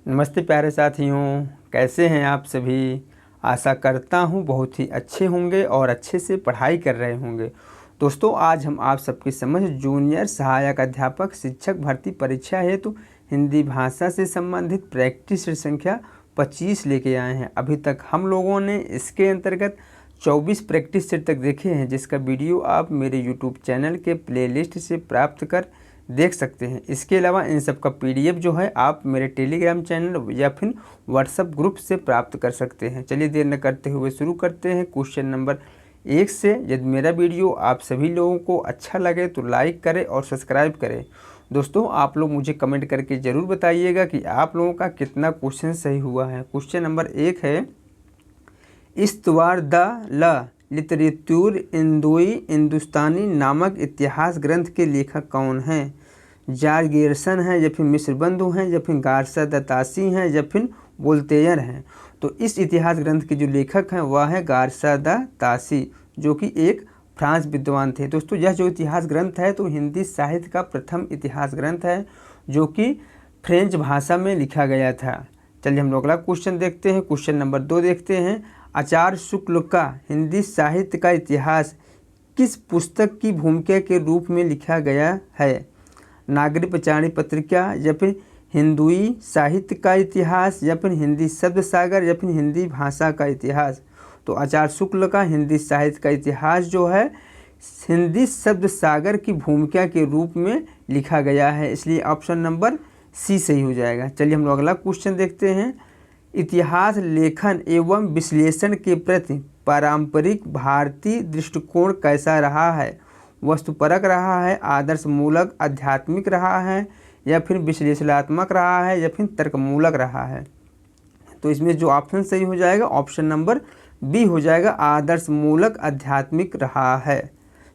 नमस्ते प्यारे साथियों, कैसे हैं आप सभी। आशा करता हूं बहुत ही अच्छे होंगे और अच्छे से पढ़ाई कर रहे होंगे। दोस्तों, आज हम आप सबके समझ जूनियर सहायक अध्यापक शिक्षक भर्ती परीक्षा हेतु हिंदी भाषा से संबंधित प्रैक्टिस संख्या 25 लेके आए हैं। अभी तक हम लोगों ने इसके अंतर्गत 24 प्रैक्टिस सेट तक देखे हैं, जिसका वीडियो आप मेरे यूट्यूब चैनल के प्लेलिस्ट से प्राप्त कर देख सकते हैं। इसके अलावा इन सब का पीडीएफ जो है आप मेरे टेलीग्राम चैनल या फिर व्हाट्सएप ग्रुप से प्राप्त कर सकते हैं। चलिए देर न करते हुए शुरू करते हैं क्वेश्चन नंबर 1 से। यदि मेरा वीडियो आप सभी लोगों को अच्छा लगे तो लाइक करें और सब्सक्राइब करें। दोस्तों, आप लोग मुझे कमेंट करके ज़रूर बताइएगा कि आप लोगों का कितना क्वेश्चन सही हुआ है। क्वेश्चन नंबर 1 है, इस्तवार द ल लिटरेचर इंदोई हिंदुस्तानी नामक इतिहास ग्रंथ के लेखक कौन हैं? जॉर्ज गैरिसन हैं या फिर मिस्र बंधु हैं या फिर गार्सा द तासी हैं या फिर वोल्टेयर हैं। तो इस इतिहास ग्रंथ के जो लेखक हैं वह है गार्सा द तासी, जो कि एक फ्रांस विद्वान थे। दोस्तों, यह जो इतिहास ग्रंथ है तो हिंदी साहित्य का प्रथम इतिहास ग्रंथ है जो कि फ्रेंच भाषा में लिखा गया था। चलिए हम लोग अगला क्वेश्चन देखते हैं। क्वेश्चन नंबर 2 देखते हैं, आचार्य शुक्ल का हिंदी साहित्य का इतिहास किस पुस्तक की भूमिका के रूप में लिखा गया है? नागरी पंचाणी पत्रिका या फिर हिंदुई साहित्य का इतिहास या फिर हिंदी शब्द सागर या फिर हिंदी भाषा का इतिहास। तो आचार्य शुक्ल का हिंदी साहित्य का इतिहास जो है हिंदी शब्द सागर की भूमिका के रूप में लिखा गया है, इसलिए ऑप्शन नंबर सी सही हो जाएगा। चलिए हम लोग अगला क्वेश्चन देखते हैं। इतिहास लेखन एवं विश्लेषण के प्रति पारंपरिक भारतीय दृष्टिकोण कैसा रहा है? वस्तुपरक रहा है, आदर्शमूलक आध्यात्मिक रहा है या फिर विश्लेषणात्मक रहा है या फिर तर्कमूलक रहा है? तो इसमें जो ऑप्शन सही हो जाएगा ऑप्शन नंबर बी हो जाएगा, आदर्शमूलक आध्यात्मिक रहा है।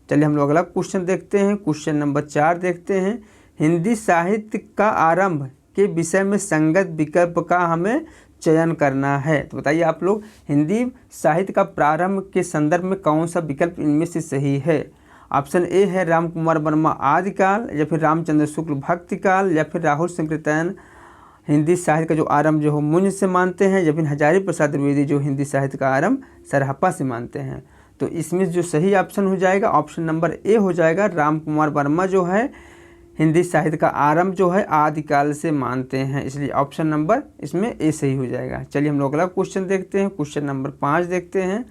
चलिए हम लोग अगला क्वेश्चन देखते हैं। क्वेश्चन नंबर 4 देखते हैं, हिंदी साहित्य का आरंभ के विषय में संगत विकल्प का हमें चयन करना है। तो बताइए आप लोग, हिंदी साहित्य का प्रारंभ के संदर्भ में कौन सा विकल्प इनमें से सही है? ऑप्शन ए है राम कुमार वर्मा आदिकाल या फिर रामचंद्र शुक्ल भक्तिकाल या फिर राहुल संकीर्तन हिंदी साहित्य का जो आरंभ जो हो मुंज से मानते हैं या फिर हजारी प्रसाद द्विवेदी जो हिंदी साहित्य का आरंभ सरहप्पा से मानते हैं। तो इसमें जो सही ऑप्शन हो जाएगा ऑप्शन नंबर ए हो जाएगा, राम कुमार वर्मा जो है हिंदी साहित्य का आरंभ जो है आदिकाल से मानते हैं, इसलिए ऑप्शन नंबर इसमें ए सही हो जाएगा। चलिए हम लोग अगला क्वेश्चन देखते हैं। क्वेश्चन नंबर 5 देखते हैं,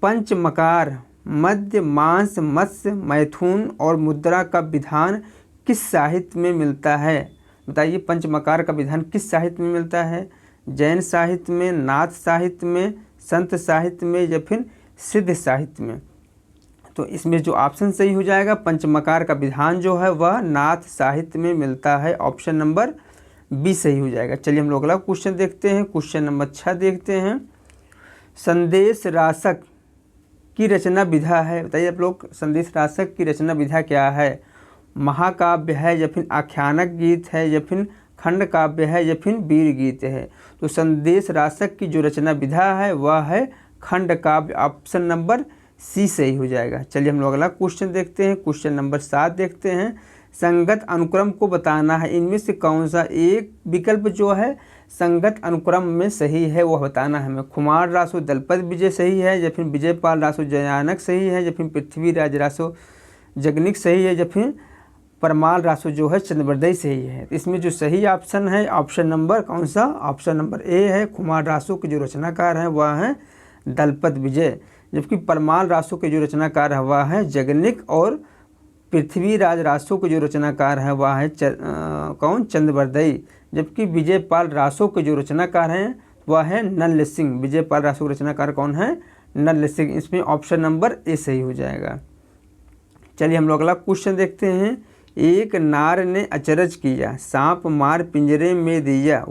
पंचमकार मध्य मांस मत्स्य मैथुन और मुद्रा का विधान किस साहित्य में मिलता है? बताइए, पंचमकार का विधान किस साहित्य में मिलता है? जैन साहित्य में, नाथ साहित्य में, संत साहित्य में या फिर सिद्ध साहित्य में? तो इसमें जो ऑप्शन सही हो जाएगा, पंचमकार का विधान जो है वह नाथ साहित्य में मिलता है, ऑप्शन नंबर बी सही हो जाएगा। चलिए हम लोग अगला क्वेश्चन देखते हैं। क्वेश्चन नंबर 6 देखते हैं, संदेश रासक की रचना विधा है। बताइए आप लोग, संदेश रासक की रचना विधा क्या है? महाकाव्य है या फिर आख्यानक गीत है या फिर खंड काव्य है या फिर वीर गीत है? तो संदेश रासक की जो रचना विधा है वह है खंड काव्य, ऑप्शन नंबर सी सही हो जाएगा। चलिए हम लोग अगला क्वेश्चन देखते हैं। क्वेश्चन नंबर 7 देखते हैं, संगत अनुक्रम को बताना है। इनमें से कौन सा एक विकल्प जो है संगत अनुक्रम में सही है वह बताना है हमें। कुमार रासो दलपत विजय सही है या फिर विजयपाल रासो जयानक सही है या फिर पृथ्वीराज रासो जगनिक सही है या फिर परमाल रासो जो है चंद्रवर्दई सही है? इसमें जो सही ऑप्शन है ऑप्शन नंबर कौन सा? ऑप्शन नंबर ए है, कुमार रासो के जो रचनाकार हैं वह हैं दलपत विजय, जबकि परमाल रासो के जो रचनाकार है वह है जगनिक और पृथ्वीराज रासो के जो रचनाकार है वह है कौन? चंद्रवर्दई, जबकि विजयपाल रासो के जो रचनाकार हैं वह है नल सिंह। विजयपाल रासो के रचनाकार कौन है? नल सिंह। इसमें ऑप्शन नंबर ए सही हो जाएगा। चलिए हम लोग अगला क्वेश्चन देखते हैं, एक नार ने अचरज किया, सांप मार पिंजरे में दिया,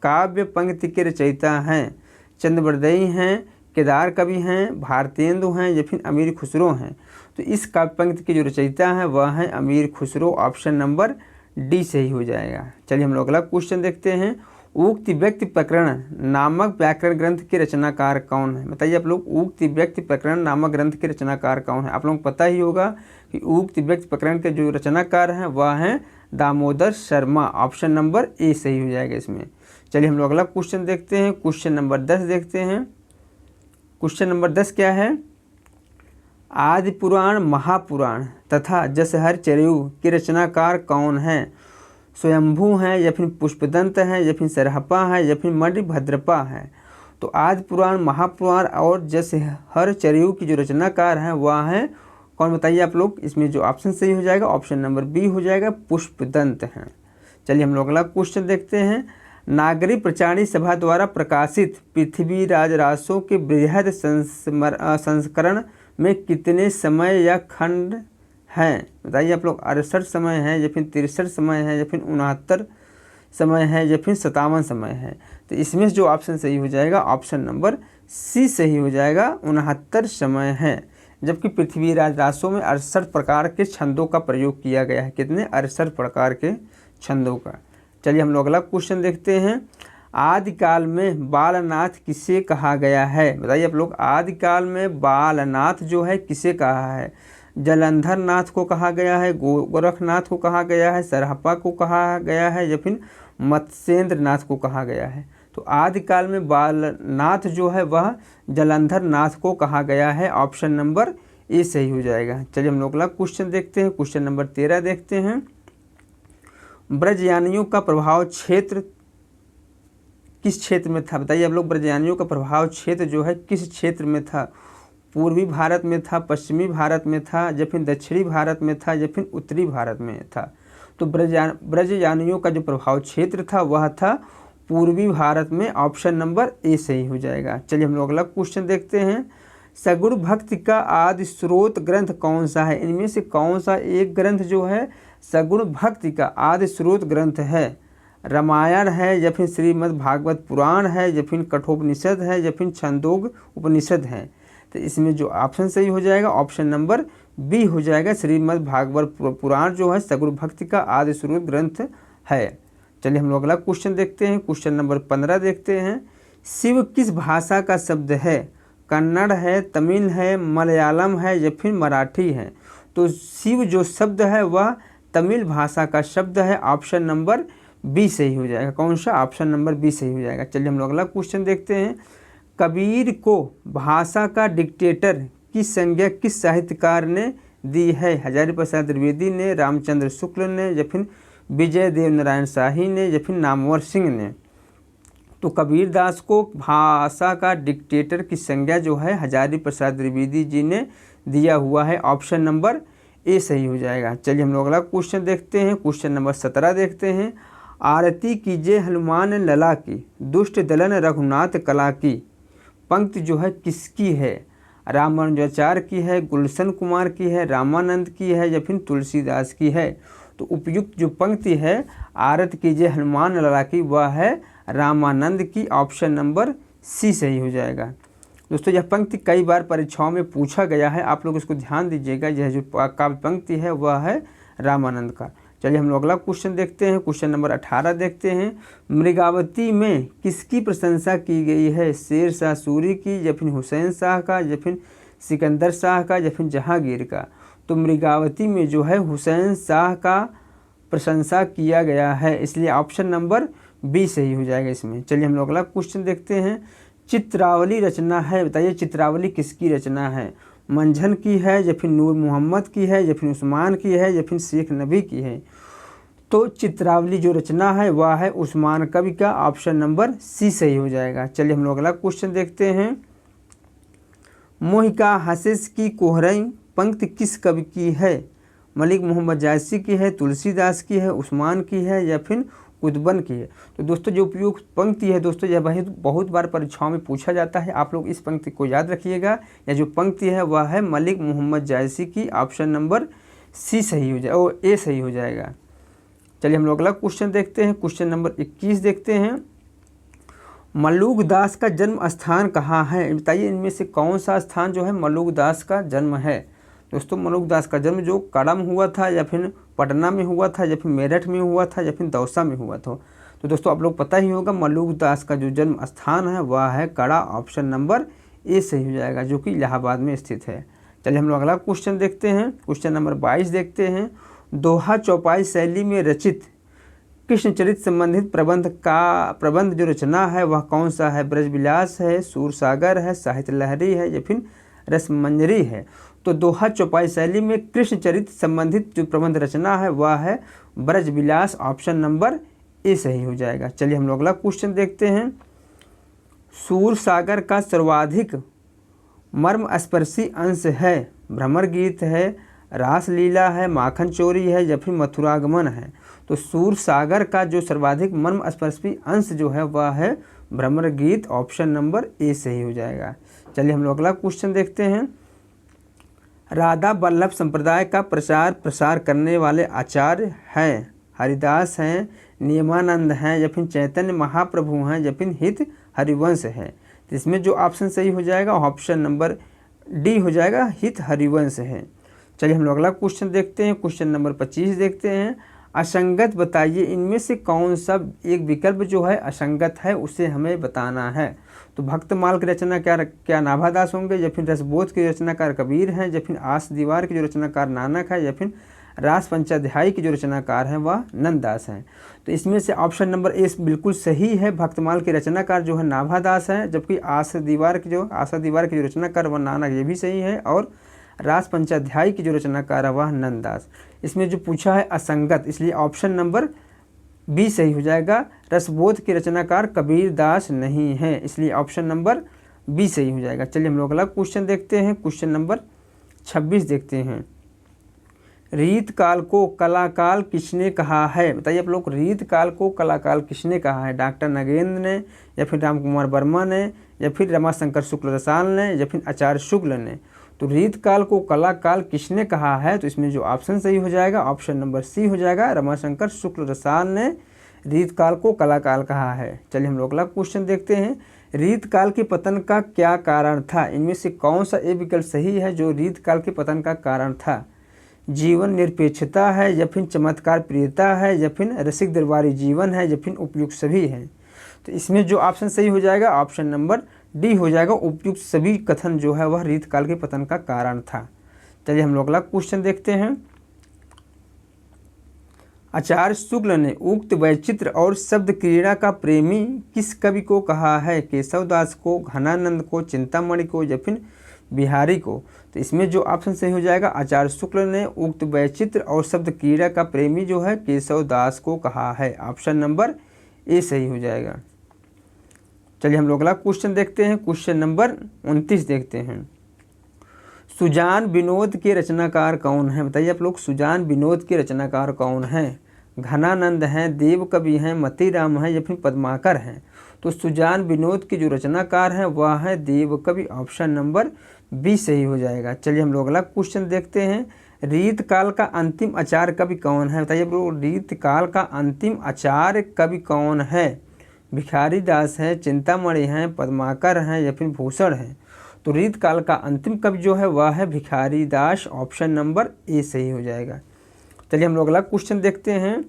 काव्य पंक्ति के रचयिता हैं? चंद्रवर्दई हैं, केदार कवि हैं, भारतेंदु हैं या फिर अमीर खुसरो हैं? तो इस काव्य पंक्ति के जो रचयिता हैं वह हैं अमीर खुसरो, ऑप्शन नंबर डी सही हो जाएगा। चलिए हम लोग अगला क्वेश्चन देखते हैं, उक्त व्यक्ति प्रकरण नामक व्याकरण ग्रंथ के रचनाकार कौन है? बताइए आप लोग, उक्त व्यक्ति प्रकरण नामक ग्रंथ के रचनाकार कौन है? आप लोगों को पता ही होगा कि उक्त व्यक्ति प्रकरण के जो रचनाकार हैं वह हैं Damodar Sharma. Option number A सही हो जाएगा इसमें। चलिए हम लोग अगला क्वेश्चन देखते हैं। क्वेश्चन नंबर 10 देखते हैं। क्वेश्चन नंबर 10 क्या है? आदि पुराण, महापुराण तथा जसहर चरयू के रचनाकार कौन हैं? स्वयंभू हैं या फिर पुष्पदंत हैं या फिर सरहपा है या फिर मणिभद्रपा है? तो आदि पुराण, महापुराण और जसहर चरयू की जो रचनाकार हैं वह हैं कौन? बताइए आप लोग। इसमें जो ऑप्शन सही हो जाएगा ऑप्शन नंबर बी हो जाएगा, पुष्पदंत हैं। चलिए हम लोग अगला क्वेश्चन देखते हैं। नागरिक प्रचारणी सभा द्वारा प्रकाशित पृथ्वीराज रासों के बृहद संस्करण में कितने समय या खंड हैं? बताइए आप लोग। 68 समय है या फिर 63 समय है या फिर 69 समय है या फिर 57 समय है? तो इसमें जो ऑप्शन सही हो जाएगा ऑप्शन नंबर सी सही हो जाएगा, 69 समय है। जबकि पृथ्वीराज रासों में 68 प्रकार के छंदों का प्रयोग किया गया है। कितने? 68 प्रकार के छंदों का। चलिए हम लोग अगला क्वेश्चन देखते हैं। आदिकाल में बालनाथ किसे कहा गया है? बताइए आप लोग। आदिकाल में बालनाथ जो है किसे कहा है? जलंधर नाथ को कहा गया है, गोरखनाथ को कहा गया है, सरहपा को कहा गया है या फिर मत्स्येंद्र नाथ को कहा गया है? तो आदिकाल में बालनाथ जो है वह जलंधर नाथ को कहा गया है। ऑप्शन नंबर ए सही हो जाएगा। चलिए हम लोग अगला क्वेश्चन देखते हैं। क्वेश्चन नंबर 13 देखते हैं। ब्रजयानियों का प्रभाव क्षेत्र किस क्षेत्र में था? बताइए आप लोग। ब्रजयानियों का प्रभाव क्षेत्र जो है किस क्षेत्र में था? पूर्वी भारत में था, पश्चिमी भारत में था या फिर दक्षिणी भारत में था या फिर उत्तरी भारत में था? तो ब्रजयानियों का जो प्रभाव क्षेत्र था वह था पूर्वी भारत में। ऑप्शन नंबर ए सही हो जाएगा। चलिए हम लोग अगला क्वेश्चन देखते हैं। सगुण भक्ति का आदि स्रोत ग्रंथ कौन सा है? इनमें से कौन सा एक ग्रंथ जो है सगुण भक्ति का आदि स्रोत ग्रंथ है? रामायण है या फिर श्रीमद् भागवत पुराण है या फिर कठोपनिषद है या फिर छंदोग उपनिषद है? तो इसमें जो ऑप्शन सही हो जाएगा ऑप्शन नंबर बी हो जाएगा, श्रीमद् भागवत पुराण जो है सगुण भक्ति का आदि स्रोत ग्रंथ है। चलिए हम लोग अगला क्वेश्चन देखते हैं। क्वेश्चन नंबर 15 देखते हैं। शिव किस भाषा का शब्द है? कन्नड़ है, तमिल है, मलयालम है या फिर मराठी है? तो शिव जो शब्द है वह तमिल भाषा का शब्द है। ऑप्शन नंबर बी सही हो जाएगा। कौन सा? ऑप्शन नंबर बी सही हो जाएगा। चलिए हम लोग अगला क्वेश्चन देखते हैं। कबीर को भाषा का डिक्टेटर की संज्ञा किस साहित्यकार ने दी है? हजारी प्रसाद द्विवेदी ने, रामचंद्र शुक्ल ने या फिर विजय देव नारायण शाही ने या फिर नामवर सिंह ने? तो कबीर दास को भाषा का डिक्टेटर की संज्ञा जो है हजारी प्रसाद द्विवेदी जी ने दिया हुआ है। ऑप्शन नंबर ए सही हो जाएगा। चलिए हम लोग अगला क्वेश्चन देखते हैं। क्वेश्चन नंबर 17 देखते हैं। आरती कीजिए हनुमान लला की, दुष्ट दलन रघुनाथ कला की पंक्ति जो है किसकी है? रामानुजाचार्य की है, गुलशन कुमार की है, रामानंद की है या फिर तुलसीदास की है? तो उपयुक्त जो पंक्ति है आरती कीजिए हनुमान लला की वह है रामानंद की। ऑप्शन नंबर सी सही हो जाएगा। दोस्तों यह पंक्ति कई बार परीक्षाओं में पूछा गया है, आप लोग इसको ध्यान दीजिएगा। यह जो काव्य पंक्ति है वह है रामानंद का। चलिए हम लोग अगला क्वेश्चन देखते हैं। क्वेश्चन नंबर 18 देखते हैं। मृगावती में किसकी प्रशंसा की गई है? शेर शाह सूरी की या फिर हुसैन शाह का या फिर सिकंदर शाह का या फिर जहांगीर का? तो मृगावती में जो है हुसैन शाह का प्रशंसा किया गया है, इसलिए ऑप्शन नंबर बी सही हो जाएगा इसमें। चलिए हम लोग अगला क्वेश्चन देखते हैं। चित्रावली रचना है, बताइए चित्रावली किसकी रचना है? मंझन की है या फिर नूर मोहम्मद की है या फिर उस्मान की है या फिर शेख नबी की है? तो चित्रावली जो रचना है वह है उस्मान कवि का। ऑप्शन नंबर सी सही हो जाएगा। चलिए हम लोग अगला क्वेश्चन देखते हैं। मोहिका हसीस की कोहरई पंक्ति किस कवि की है? मलिक मोहम्मद जायसी की है, तुलसीदास की है, उस्मान की है या फिर कुतुबन की है? तो दोस्तों जो उपयुक्त पंक्ति है दोस्तों यह बहुत बार परीक्षाओं में पूछा जाता है, आप लोग इस पंक्ति को याद रखिएगा। यह जो पंक्ति है वह है मलिक मोहम्मद जायसी की। ऑप्शन नंबर सी सही हो जाएगा, ए सही हो जाएगा। चलिए हम लोग अगला क्वेश्चन देखते हैं। क्वेश्चन नंबर 21 देखते हैं। मलूक दास का जन्म स्थान कहाँ है? बताइए इनमें से कौन सा स्थान जो है मलूक दास का जन्म है? दोस्तों मलूक दास का जन्म जो कड़म हुआ था या फिर पटना में हुआ था या फिर मेरठ में हुआ था या फिर दौसा में हुआ था? तो तो दोस्तों आप लोग पता ही होगा मलूक दास का जो जन्म स्थान है वह है कड़ा, ऑप्शन नंबर ए सही हो जाएगा, जो कि इलाहाबाद में स्थित है। चलिए हम लोग अगला क्वेश्चन देखते हैं, क्वेश्चन नंबर 22 देखते हैं। दोहा चौपाई शैली में रचित कृष्णचरित संबंधित प्रबंध जो रचना है वह कौन सा है? ब्रजविलास है, सूरसागर है, साहित्य लहरी है या फिर रसमंजरी है? तो दोहा चौपाई शैली में कृष्णचरित संबंधित जो प्रबंध रचना है वह है ब्रजविलास, ऑप्शन नंबर ए सही हो जाएगा। चलिए हम लोग अगला क्वेश्चन देखते हैं। सूरसागर का सर्वाधिक मर्मस्पर्शी अंश है? भ्रमर गीत है, रासलीला है, माखन चोरी है या फिर मथुरागमन है? तो सूरसागर का जो सर्वाधिक मर्मस्पर्शी अंश जो है वह है भ्रमर गीत, ऑप्शन नंबर ए सही हो जाएगा। चलिए हम लोग अगला क्वेश्चन देखते हैं। राधा वल्लभ संप्रदाय का प्रचार प्रसार करने वाले आचार्य हैं? हरिदास हैं, नियमानंद हैं या फिर चैतन्य महाप्रभु हैं या फिर हित हरिवंश है? तो इसमें जो ऑप्शन सही हो जाएगा ऑप्शन नंबर डी हो जाएगा, हित हरिवंश है। चलिए हम लोग अगला क्वेश्चन देखते हैं, क्वेश्चन नंबर 25 देखते हैं। असंगत बताइए, इनमें से कौन सा एक विकल्प जो है असंगत है उसे हमें बताना है। तो भक्तमाल की रचना क्या नाभादास होंगे या फिर रसबोध के रचनाकार कबीर हैं या फिर आस दीवार के जो रचनाकार नानक है या फिर रास पंचाध्यायी के जो रचनाकार हैं वह नंददास हैं? तो इसमें से ऑप्शन नंबर ए बिल्कुल सही है, भक्तमाल के रचनाकार जो है नाभादास है, जबकि आशा दीवार के जो रचनाकार वह नानक, ये भी सही है, और रास पंचाध्यायी की जो रचनाकार है वह नंददास। इसमें जो पूछा है असंगत, इसलिए ऑप्शन नंबर बी सही हो जाएगा। रसबोध के रचनाकार कबीर दास नहीं है, इसलिए ऑप्शन नंबर बी सही हो जाएगा। चलिए हम लोग अगला क्वेश्चन देखते हैं, क्वेश्चन नंबर 26 देखते हैं। रीत काल को कलाकाल किसने कहा है? बताइए आप लोग, रीत काल को कलाकाल किसने कहा है? डॉक्टर नगेंद्र ने या फिर राम कुमार वर्मा ने या फिर रमाशंकर शुक्ल रसाल ने या फिर आचार्य शुक्ल ने? तो रीत काल को कलाकाल किसने कहा है? तो इसमें जो ऑप्शन सही हो जाएगा ऑप्शन नंबर सी हो जाएगा, रमाशंकर शुक्ल रसाल ने रीत काल को कलाकाल कहा है। चलिए हम लोग अगला क्वेश्चन देखते हैं। रीत काल के पतन का क्या कारण था? इनमें से कौन सा ए विकल्प सही है जो रीत काल के पतन का कारण था? जीवन निरपेक्षता है या फिर चमत्कार प्रियता है या फिर रसिक दरबारी जीवन है या फिर उपयुक्त सभी है? तो इसमें जो ऑप्शन सही हो जाएगा ऑप्शन नंबर डी हो जाएगा, उपयुक्त सभी कथन जो है वह रीत काल के पतन का कारण था। चलिए हम लोग अगला क्वेश्चन देखते हैं। आचार्य शुक्ल ने उक्त वैचित्र और शब्द क्रीड़ा का प्रेमी किस कवि को कहा है? केशवदास को, घनानंद को, चिंतामणि को या फिर बिहारी को? तो इसमें जो ऑप्शन सही हो जाएगा आचार्य शुक्ल ने उक्त वैचित्र और शब्द क्रीड़ा का प्रेमी जो है केशवदास को कहा है, ऑप्शन नंबर ए सही हो जाएगा। चलिए हम लोग अगला क्वेश्चन देखते हैं, क्वेश्चन नंबर 29 देखते हैं। सुजान विनोद के रचनाकार कौन है? बताइए आप लोग, सुजान विनोद के रचनाकार कौन हैं? घनानंद हैं, देव कवि हैं, मतीराम हैं या फिर पद्माकर हैं? तो सुजान विनोद के जो रचनाकार हैं वह है देव कवि, ऑप्शन नंबर बी सही हो जाएगा। चलिए हम लोग अगला क्वेश्चन देखते हैं। रीत काल का अंतिम आचार्य कवि कौन है? बताइए लोग, रीत काल का अंतिम आचार्य कवि कौन है? भिखारी दास है, चिंतामणि हैं, पद्माकर हैं या फिर भूषण हैं? तो रीत काल का अंतिम कवि जो है वह है भिखारी दास, ऑप्शन नंबर ए सही हो जाएगा। चलिए हम लोग अगला क्वेश्चन देखते हैं।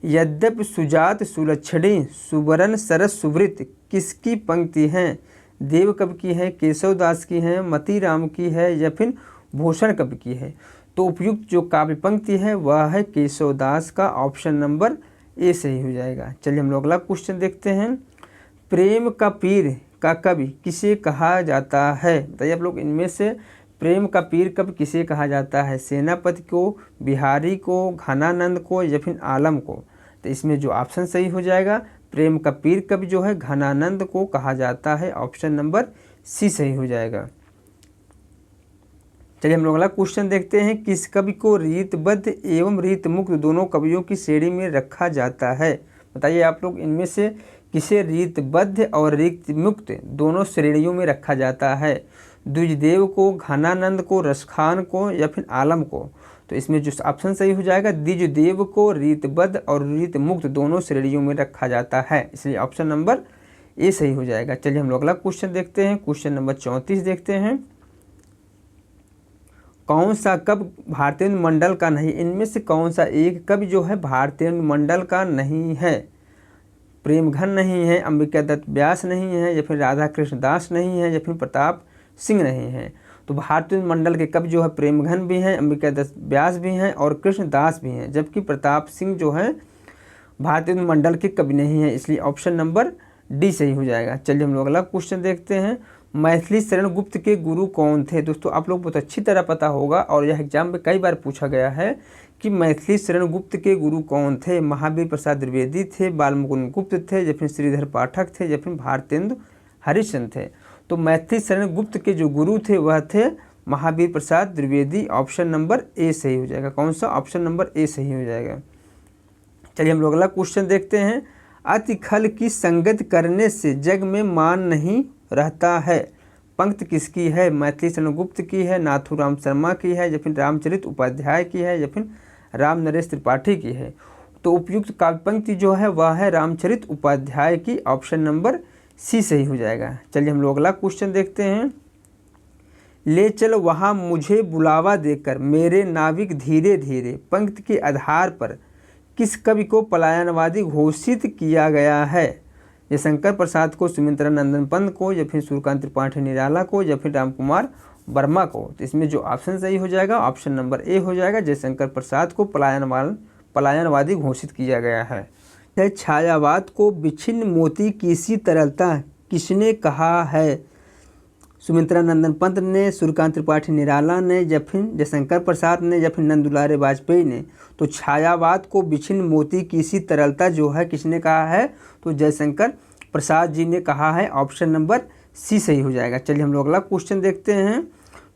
यद्यपि सुजात सुलक्षणी सुवर्ण सरस सुवृत किसकी पंक्ति हैं? देव कवि की है, केशवदास की है, मतीराम की है या फिर भूषण कवि की है? तो उपयुक्त जो काव्य पंक्ति है वह है केशवदास का, ऑप्शन नंबर ए सही हो जाएगा। चलिए हम लोग अगला क्वेश्चन देखते हैं। प्रेम का पीर का कवि किसे कहा जाता है? बताइए आप लोग, इनमें से प्रेम का पीर कवि किसे कहा जाता है? सेनापति को, बिहारी को, घनानंद को या फिर आलम को? तो इसमें जो ऑप्शन सही हो जाएगा प्रेम का पीर कवि जो है घनानंद को कहा जाता है, ऑप्शन नंबर सी सही हो जाएगा। चलिए हम लोग अगला क्वेश्चन देखते हैं। किस कवि को रीतबद्ध एवं रीतमुक्त दोनों कवियों की श्रेणी में रखा जाता है? बताइए आप लोग, इनमें से किसे रीतबद्ध और रीतमुक्त दोनों श्रेणियों में रखा जाता है? द्विजदेव को, घनानंद को, रसखान को या फिर आलम को? तो इसमें जो ऑप्शन सही हो जाएगा द्विजदेव को रीतबद्ध और रीतमुक्त दोनों श्रेणियों में रखा जाता है, इसलिए ऑप्शन नंबर ए सही हो जाएगा। चलिए हम लोग अगला क्वेश्चन देखते हैं, क्वेश्चन नंबर 34 देखते हैं। कौन सा कवि भारतेंदु मंडल का नहीं? इनमें से कौन सा एक कवि जो है भारतेंदु मंडल का नहीं है? प्रेमघन नहीं है, अंबिका दत्त व्यास नहीं है, या फिर राधा कृष्ण दास नहीं है, या फिर प्रताप सिंह नहीं है। तो भारतीय मंडल के कवि जो है प्रेमघन भी हैं, अंबिका दत्त व्यास भी हैं और कृष्ण दास भी हैं, जबकि प्रताप सिंह जो है भारतीय मंडल के कवि नहीं है, इसलिए ऑप्शन नंबर डी सही हो जाएगा। चलिए हम लोग अगला क्वेश्चन देखते हैं। मैथिली शरण गुप्त के गुरु कौन थे? दोस्तों आप लोग बहुत अच्छी तरह पता होगा और यह एग्जाम में कई बार पूछा गया है कि मैथिली शरण गुप्त के गुरु कौन थे। महावीर प्रसाद द्विवेदी थे, बालमुकुंद गुप्त थे, या फिर श्रीधर पाठक थे, या फिर भारतेंदु हरिश्चंद्र थे। तो मैथिली शरण गुप्त के जो गुरु थे वह थे Mahavir Prasad Dwivedi. Option number A सही हो जाएगा। कौन सा? ऑप्शन नंबर ए सही हो जाएगा। चलिए हम लोग अगला क्वेश्चन देखते हैं। अति खल की संगत करने से जग में मान नहीं रहता है। पंक्ति किसकी है? मैथिली शरण गुप्त की है, नाथूराम शर्मा की है, या फिर रामचरित उपाध्याय की है, या फिर राम नरेश त्रिपाठी की है। तो उपयुक्त काव्य पंक्ति जो है वह है रामचरित उपाध्याय की। ऑप्शन नंबर सी सही हो जाएगा। चलिए हम लोग अगला क्वेश्चन देखते हैं। ले चल वहाँ मुझे बुलावा देकर मेरे नाविक धीरे धीरे पंक्ति के आधार पर किस कवि को पलायनवादी घोषित किया गया है? जयशंकर प्रसाद को, सुमित्रा नंदन पंत को, या फिर सूर्यकांत त्रिपाठी निराला को, या फिर रामकुमार वर्मा को। तो इसमें जो ऑप्शन सही हो जाएगा ऑप्शन नंबर ए हो जाएगा। जयशंकर प्रसाद को पलायनवादी घोषित किया गया है। छायावाद को विच्छिन्न मोती की सी तरलता किसने कहा है? सुमित्रा नंदन पंत ने, सूर्यकांत त्रिपाठी निराला ने, या फिर जयशंकर प्रसाद ने, या फिर नंद दुलारे वाजपेयी ने। तो छायावाद को विच्छिन्न मोती की सी तरलता जो है किसने कहा है? तो जयशंकर प्रसाद जी ने कहा है। ऑप्शन नंबर सी सही हो जाएगा। चलिए हम लोग अगला क्वेश्चन देखते हैं।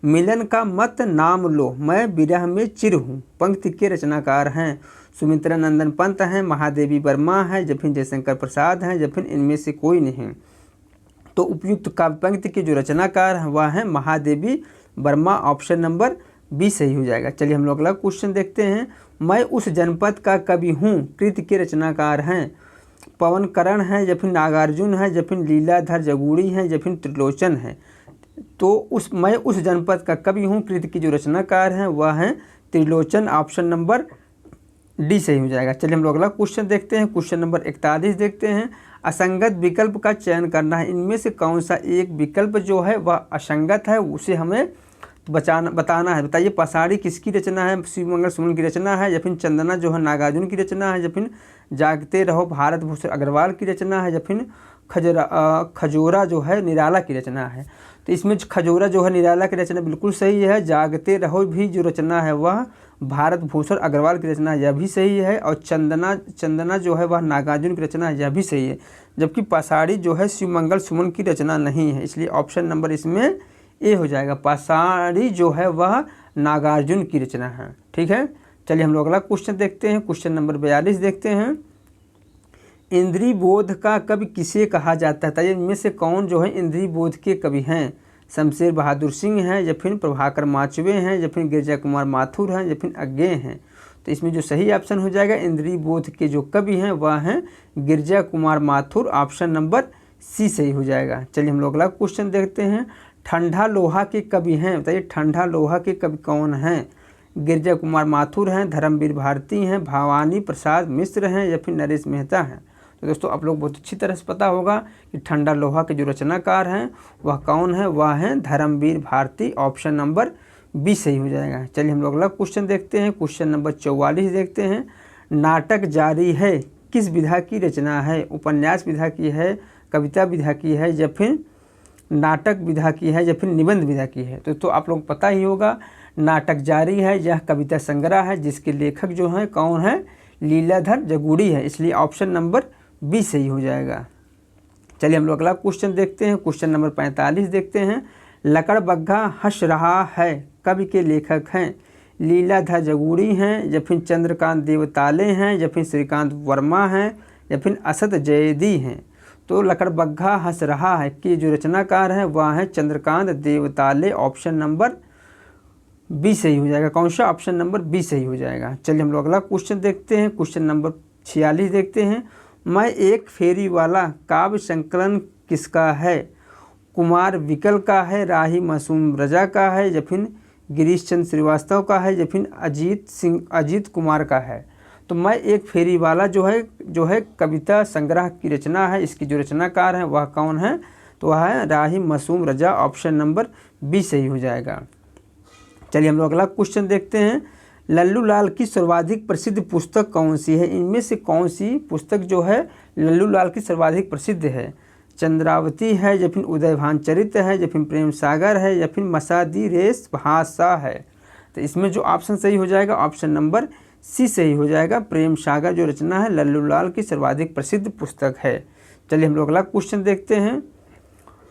मिलन का मत नाम लो, मैं विरह में चिर हूँ। पंक्ति के रचनाकार हैं सुमित्रा नंदन पंत हैं, महादेवी वर्मा है, या फिर जयशंकर प्रसाद हैं, या फिर इनमें से कोई नहीं। तो उपयुक्त काव्य पंक्ति के जो रचनाकार हैं वह हैं Mahadevi Verma. Option number B सही हो जाएगा। चलिए हम लोग अगला क्वेश्चन देखते हैं। मैं उस जनपद का कवि हूँ कृति के रचनाकार हैं पवन करण हैं, या फिर नागार्जुन हैं, या फिर लीलाधर जगूड़ी हैं, या फिर त्रिलोचन हैं। तो मैं उस जनपद का कवि हूँ कृति के जो रचनाकार हैं वह हैं त्रिलोचन। ऑप्शन नंबर डी सही हो जाएगा। चलिए हम लोग अगला क्वेश्चन देखते हैं। क्वेश्चन नंबर 41 देखते हैं। असंगत विकल्प का चयन करना है। इनमें से कौन सा एक विकल्प जो है वह असंगत है उसे हमें बताना है। बताइए पसाड़ी किसकी रचना है? शिवमंगल सुमन की रचना है, या फिर चंदना जो है नागार्जुन की रचना है, या फिर जागते रहो भारत भूषण अग्रवाल की रचना है, या फिर खजोरा जो है निराला की रचना है। तो इसमें खजोरा जो है निराला की रचना बिल्कुल सही है। जागते रहो भी जो रचना है वह भारत भूषण अग्रवाल की रचना है, यह भी सही है। और चंदना जो है वह नागार्जुन की रचना है, यह भी सही है। जबकि पसाड़ी जो है शिवमंगल सुमन की रचना नहीं है, इसलिए ऑप्शन नंबर इसमें ए हो जाएगा। पसाड़ी जो है वह नागार्जुन की रचना है। ठीक है, चलिए हम लोग अगला क्वेश्चन देखते हैं। क्वेश्चन नंबर 42 देखते हैं। इंद्रिय बोध का कवि किसे कहा जाता है? इनमें से कौन जो है इंद्रिय बोध के कवि हैं? शमशेर बहादुर सिंह हैं, या फिर प्रभाकर माचवे हैं, या फिर गिरजा कुमार माथुर हैं, या फिर अज्ञे हैं। तो इसमें जो सही ऑप्शन हो जाएगा इंद्रिय बोध के जो कवि हैं वह हैं Girija Kumar Mathur. Option number C सही हो जाएगा। चलिए हम लोग अगला क्वेश्चन देखते हैं। ठंडा लोहा के कवि हैं, बताइए ठंडा लोहा के कवि कौन हैं? गिरजा कुमार माथुर हैं, धर्मवीर भारती हैं, भवानी प्रसाद मिश्र हैं, या फिर नरेश मेहता हैं। तो दोस्तों आप लोग बहुत अच्छी तरह से पता होगा कि ठंडा लोहा के जो रचनाकार हैं वह कौन है? वह हैं Dharamvir Bharati. Option number B सही हो जाएगा। चलिए हम लोग अगला क्वेश्चन देखते हैं। क्वेश्चन नंबर 44 देखते हैं। नाटक जारी है किस विधा की रचना है? उपन्यास विधा की है, कविता विधा की है, या फिर नाटक विधा की है, या फिर निबंध विधा की है? तो आप लोग पता ही होगा नाटक जारी है यह कविता संग्रह है, जिसके लेखक जो हैं कौन है? लीलाधर जगूड़ी है, इसलिए ऑप्शन नंबर बी सही हो जाएगा। चलिए हम लोग अगला क्वेश्चन देखते हैं। क्वेश्चन नंबर 45 देखते हैं। लकड़बग्घा हंस रहा है कवि के लेखक हैं? लीलाधर जगूड़ी हैं, या फिर चंद्रकांत देवताले हैं, या फिर श्रीकांत वर्मा हैं, या फिर असद जयदी हैं। तो लकड़बग्घा हंस रहा है कि जो रचनाकार हैं वह हैं Chandrakant Devtale. Option number B सही हो जाएगा। कौन सा? ऑप्शन नंबर बी सही हो जाएगा। चलिए हम लोग अगला क्वेश्चन देखते हैं। क्वेश्चन नंबर 46 देखते हैं। मैं एक फेरी वाला काव्य संकलन किसका है? कुमार विकल का है, राही मासूम रजा का है, या फिर गिरीश चंद्र श्रीवास्तव का है, या फिर अजीत कुमार का है? तो मैं एक फेरी वाला जो है कविता संग्रह की रचना है। इसकी जो रचनाकार है वह कौन है? तो वह है राही मासूम रजा। ऑप्शन नंबर बी सही हो जाएगा। चलिए हम लोग अगला क्वेश्चन देखते हैं। लल्लू लाल की सर्वाधिक प्रसिद्ध पुस्तक कौन सी है? इनमें से कौन सी पुस्तक जो है लल्लू लाल की सर्वाधिक प्रसिद्ध है? चंद्रावती है या फिर उदयभान चरित है या फिर प्रेम सागर है या फिर मसादी रेस भाषा है? तो इसमें जो ऑप्शन सही हो जाएगा ऑप्शन नंबर सी सही हो जाएगा। प्रेम सागर जो रचना है लल्लू लाल की सर्वाधिक प्रसिद्ध पुस्तक है। चलिए हम लोग अगला क्वेश्चन देखते हैं।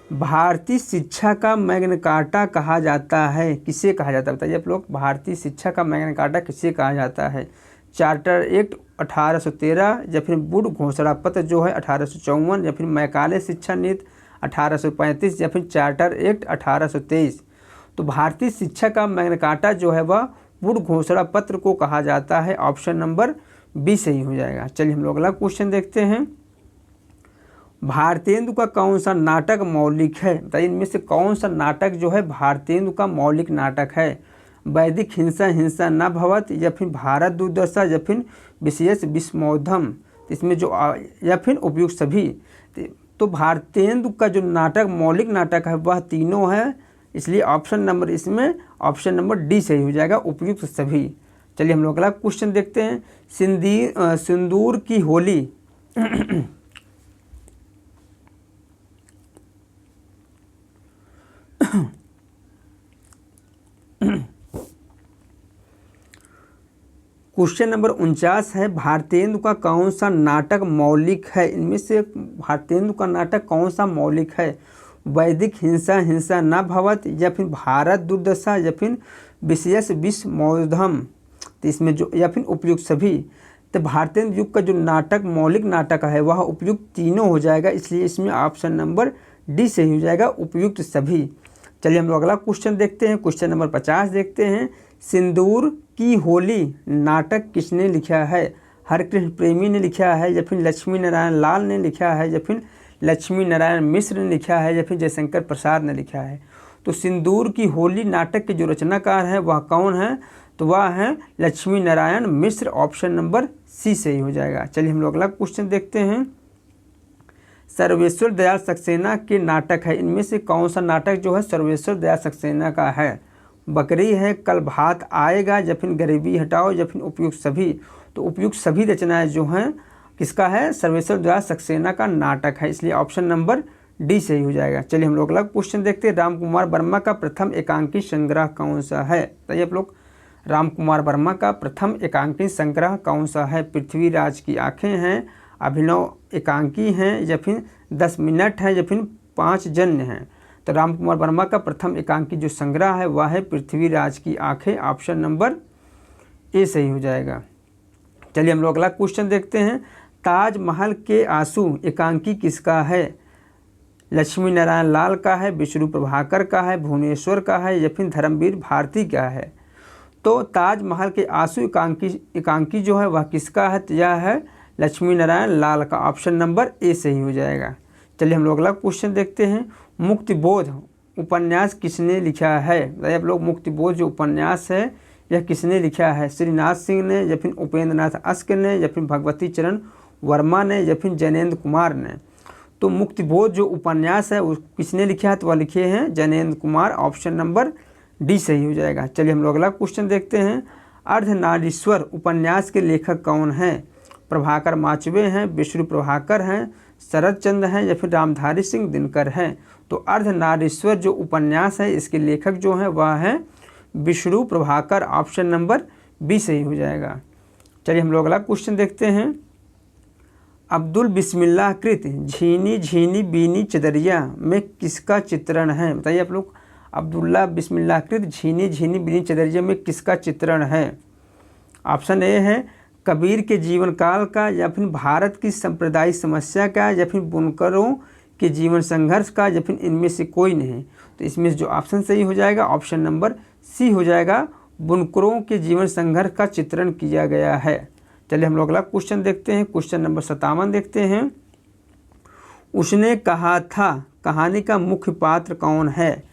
भारतीय शिक्षा का मैग्ना कार्टा कहा जाता है, किसे कहा जाता है? बताइए आप लोग, भारतीय शिक्षा का मैग्ना कार्टा किसे कहा जाता है? चार्टर एक्ट 1813 या फिर वुड घोषणा पत्र जो है 1854 या फिर मैकाले शिक्षा नीति 1835 या फिर चार्टर एक्ट 1823? तो भारतीय शिक्षा का मैग्ना कार्टा जो है वह वुड घोषणा पत्र को कहा जाता है। ऑप्शन नंबर बी सही हो जाएगा। चलिए हम लोग अगला क्वेश्चन देखते हैं। भारतेंदु का कौन सा नाटक मौलिक है? बताइए इनमें से कौन सा नाटक जो है भारतेंदु का मौलिक नाटक है? वैदिक हिंसा हिंसा न भवत या फिर भारत दुर्दशा या फिर विशेष विस्मोधम? इसमें जो या फिर उपयुक्त सभी? तो भारतेंदु का जो नाटक मौलिक नाटक है वह तीनों है, इसलिए ऑप्शन नंबर इसमें ऑप्शन नंबर डी सही हो जाएगा, उपयुक्त सभी। चलिए हम लोग अगला क्वेश्चन देखते हैं। सिंदूर की होली क्वेश्चन नंबर 49 है। भारतेंदु का कौन सा नाटक मौलिक है? इनमें से भारतेंदु का नाटक कौन सा मौलिक है? वैदिक हिंसा हिंसा न भवत या फिर भारत दुर्दशा या फिर विशेष विस्मोधम? तो इसमें जो या फिर उपयुक्त सभी? तो भारतेंदु युग का जो नाटक मौलिक नाटक है वह उपयुक्त तीनों हो जाएगा, इसलिए इसमें ऑप्शन नंबर डी सही हो जाएगा, उपयुक्त सभी। चलिए हम लोग अगला क्वेश्चन देखते हैं। क्वेश्चन नंबर 50 देखते हैं। सिंदूर की होली नाटक किसने लिखा है? हरकृष्ण प्रेमी ने लिखा है या फिर लक्ष्मी नारायण लाल ने लिखा है या फिर लक्ष्मी नारायण मिश्र ने लिखा है या फिर जयशंकर प्रसाद ने लिखा है? तो सिंदूर की होली नाटक के जो रचनाकार है वह कौन है? तो वह है Lakshmi Narayan Mishra. Option number C सही हो जाएगा। चलिए हम लोग अगला क्वेश्चन देखते हैं। सर्वेश्वर दयाल सक्सेना के नाटक है, इनमें से कौन सा नाटक जो है सर्वेश्वर दयाल सक्सेना का है? बकरी है, कल भात आएगा या फिर गरीबी हटाओ या फिर उपयुक्त सभी? तो उपयुक्त सभी रचनाएं जो हैं किसका है? सर्वेश्वर दयाल सक्सेना का नाटक है, इसलिए ऑप्शन नंबर डी सही हो जाएगा। चलिए हम लोग अगला क्वेश्चन देखते हैं। राम कुमार वर्मा का प्रथम एकांकी संग्रह कौन सा है? बताइए आप लोग, राम कुमार वर्मा का प्रथम एकांकी संग्रह कौन सा है? पृथ्वीराज की आंखें हैं, अभिनव एकांकी हैं या फिर 10 मिनट है या फिर 5 जन्य हैं? तो राम कुमार वर्मा का प्रथम एकांकी जो संग्रह है वह है पृथ्वीराज की आंखें। ऑप्शन नंबर ए सही हो जाएगा। चलिए हम लोग अगला क्वेश्चन देखते हैं। ताजमहल के आंसू एकांकी किसका है? लक्ष्मी नारायण लाल का है, विष्णु प्रभाकर का है, भुवनेश्वर का है या फिर धर्मवीर भारती का है? तो ताजमहल के आंसू एकांकी जो है वह किसका है? तो यह है लक्ष्मी नारायण लाल का। ऑप्शन नंबर ए सही हो जाएगा। चलिए हम लोग अगला क्वेश्चन देखते हैं। मुक्तिबोध उपन्यास किसने लिखा है? बताइए आप लोग, मुक्तिबोध जो उपन्यास है यह किसने लिखा है? श्रीनाथ सिंह ने या फिर उपेंद्र नाथ अस्क ने या फिर भगवती चरण वर्मा ने या फिर जैनेन्द्र कुमार ने? तो मुक्तिबोध जो उपन्यास है वो किसने लिखा है? तो वह लिखे हैं Jainendra Kumar. Option number D सही हो जाएगा। चलिए हम लोग अगला क्वेश्चन देखते हैं। अर्धनारीश्वर उपन्यास के लेखक कौन हैं? प्रभाकर माचवे हैं, विष्णु प्रभाकर हैं, शरद चंद्र हैं या फिर रामधारी सिंह दिनकर हैं? तो अर्धनारीश्वर जो उपन्यास है इसके लेखक जो हैं वह हैं Vishnu Prabhakar. Option number B सही हो जाएगा। चलिए हम लोग अगला क्वेश्चन देखते हैं। अब्दुल बिस्मिल्लाह कृत झीनी झीनी बीनी चदरिया में किसका चित्रण है? बताइए आप लोग, अब्दुल्ला बिस्मिल्लाह कृत झीनी झीनी बीनी चदरिया में किसका चित्रण है? ऑप्शन ए है कबीर के जीवन काल का या फिर भारत की सांप्रदायिक समस्या का या फिर बुनकरों के जीवन संघर्ष का या फिर इनमें से कोई नहीं? तो इसमें जो ऑप्शन सही हो जाएगा ऑप्शन नंबर सी हो जाएगा, बुनकरों के जीवन संघर्ष का चित्रण किया गया है। चलिए हम लोग अगला क्वेश्चन देखते हैं। क्वेश्चन नंबर 57 देखते हैं। उसने कहा था कहानी का मुख्य पात्र कौन है?